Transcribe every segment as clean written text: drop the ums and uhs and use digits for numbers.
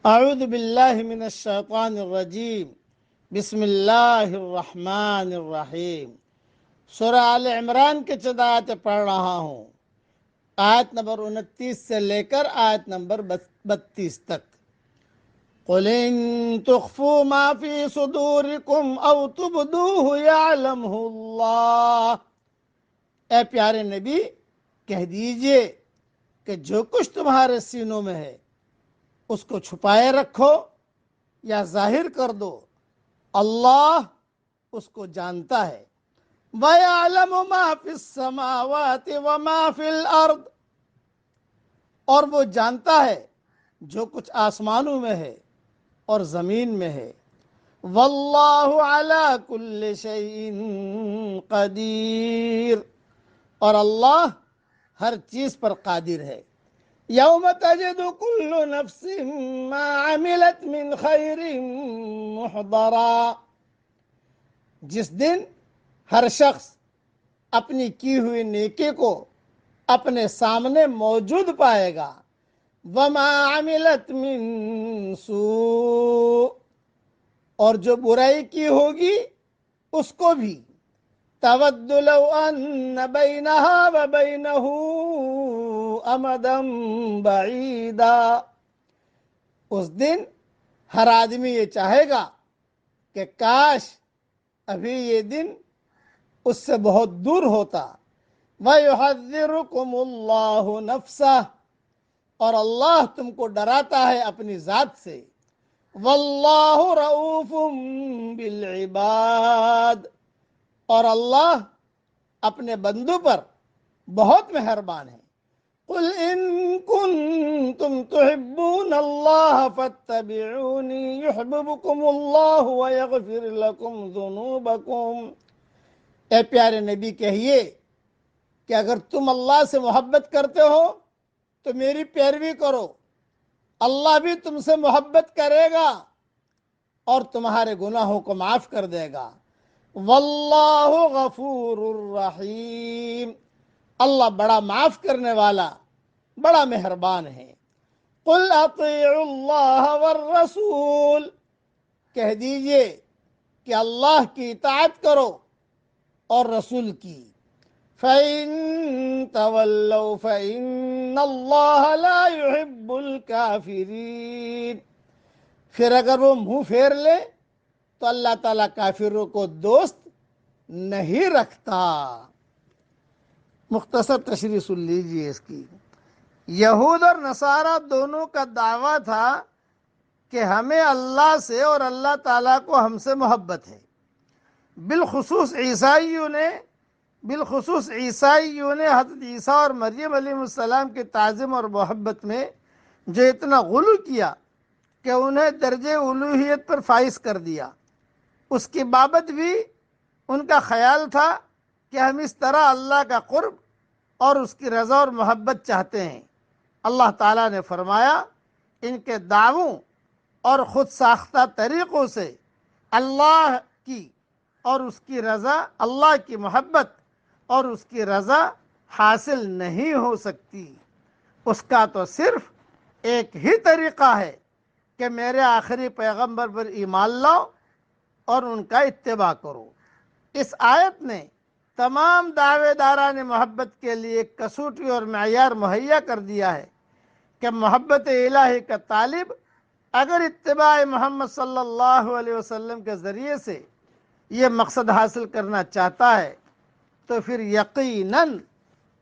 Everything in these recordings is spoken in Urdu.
اعوذ باللہ من الشیطان الرجیم بسم اللہ الرحمن الرحیم۔ سورہ آل عمران کے چند آیتیں پڑھ رہا ہوں، آیت نمبر 29 سے لے کر آیت نمبر 32 تک۔ قُلْ إِن تُخْفُوا مَا فِي صُدُورِكُمْ أَوْ تُبْدُوهُ يَعْلَمْهُ اللَّهُ۔ اے پیارے نبی کہہ دیجئے کہ جو کچھ تمہارے سینوں میں ہے اس کو چھپائے رکھو یا ظاہر کر دو، اللہ اس کو جانتا ہے۔ وَيَعْلَمُ مَا فِي السَّمَاوَاتِ وَمَا فِي الْأَرْضِ، اور وہ جانتا ہے جو کچھ آسمانوں میں ہے اور زمین میں ہے۔ وَاللَّهُ عَلَى كُلِّ شَيْءٍ قَدِيرٌ، اور اللہ ہر چیز پر قادر ہے۔ یوم تجد کل نفس ما عملت من خیر محضرا، جس دن ہر شخص اپنی کی ہوئی نیکی کو اپنے سامنے موجود پائے گا۔ وما عملت من سوء، اور جو برائی کی ہوگی اس کو بھی۔ تود لو ان بینہا وبینہ امدا بعیدا، اس دن ہر آدمی یہ چاہے گا کہ کاش ابھی یہ دن اس سے بہت دور ہوتا۔ وَيُحَذِّرُكُمُ اللَّهُ نَفْسَهُ، اور اللہ تم کو ڈراتا ہے اپنی ذات سے۔ وَاللَّهُ رَؤُوفٌ بِالْعِبَادِ، اور اللہ اپنے بندوں پر بہت مہربان ہے۔ قُلْ إِن كُنتُمْ تُحِبُّونَ اللَّهَ فَاتَّبِعُونِي يُحْبِبْكُمُ اللَّهُ وَيَغْفِرْ لَكُمْ ذُنُوبَكُمْ۔ اے پیارے نبی کہیے کہ اگر تم اللہ سے محبت کرتے ہو تو میری پیروی کرو، اللہ بھی تم سے محبت کرے گا اور تمہارے گناہوں کو معاف کر دے گا۔ واللہ غفور الرحیم، اللہ بڑا معاف کرنے والا، بڑا مہربان ہے۔ قل اطیعوا اللہ والرسول، کہہ دیجئے کہ اللہ کی اطاعت کرو اور رسول کی۔ فَإِن تَوَلَّوْا فَإِنَّ اللَّهَ لَا يُحِبُّ الْكَافِرِينَ، پھر اگر وہ منہ پھیر لے تو اللہ تعالیٰ کافروں کو دوست نہیں رکھتا۔ مختصر تشریح سن لیجیے اس کی۔ یہود اور نصارہ دونوں کا دعویٰ تھا کہ ہمیں اللہ سے اور اللہ تعالیٰ کو ہم سے محبت ہے۔ بالخصوص عیسائیوں نے حضرت عیسیٰ اور مریم علیہ السلام کی تعظیم اور محبت میں جو اتنا غلو کیا کہ انہیں درجہ الوہیت پر فائز کر دیا۔ اس کی بابت بھی ان کا خیال تھا کہ ہم اس طرح اللہ کا قرب اور اس کی رضا اور محبت چاہتے ہیں۔ اللہ تعالیٰ نے فرمایا ان کے دعووں اور خود ساختہ طریقوں سے اللہ کی اور اس کی رضا، اللہ کی محبت اور اس کی رضا حاصل نہیں ہو سکتی۔ اس کا تو صرف ایک ہی طریقہ ہے کہ میرے آخری پیغمبر پر ایمان لاؤ اور ان کا اتباع کرو۔ اس آیت نے تمام دعوے داران محبت کے لیے ایک کسوٹی اور معیار مہیا کر دیا ہے کہ محبت الہی کا طالب اگر اتباع محمد صلی اللہ علیہ وسلم کے ذریعے سے یہ مقصد حاصل کرنا چاہتا ہے تو پھر یقیناً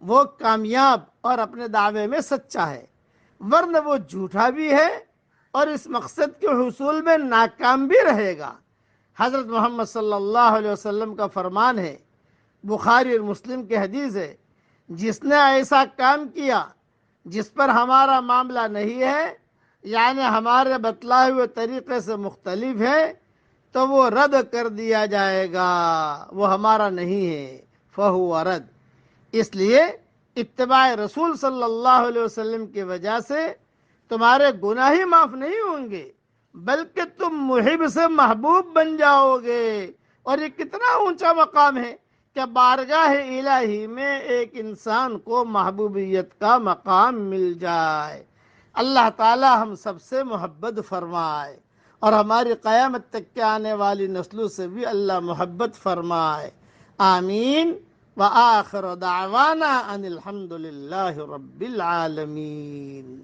وہ کامیاب اور اپنے دعوے میں سچا ہے، ورنہ وہ جھوٹا بھی ہے اور اس مقصد کے حصول میں ناکام بھی رہے گا۔ حضرت محمد صلی اللہ علیہ وسلم کا فرمان ہے، بخاری اور مسلم کی حدیث ہے، جس نے ایسا کام کیا جس پر ہمارا معاملہ نہیں ہے، یعنی ہمارے بتلائے ہوئے طریقے سے مختلف ہے، تو وہ رد کر دیا جائے گا، وہ ہمارا نہیں ہے، فہو رد۔ اس لیے اتباع رسول صلی اللہ علیہ وسلم کی وجہ سے تمہارے گناہ ہی معاف نہیں ہوں گے بلکہ تم محب سے محبوب بن جاؤ گے۔ اور یہ کتنا اونچا مقام ہے کہ بارگاہ الہی میں ایک انسان کو محبوبیت کا مقام مل جائے۔ اللہ تعالی ہم سب سے محبت فرمائے اور ہماری قیامت تک کے آنے والی نسلوں سے بھی اللہ محبت فرمائے، آمین۔ وآخر دعوانا ان الحمد للہ رب العالمین۔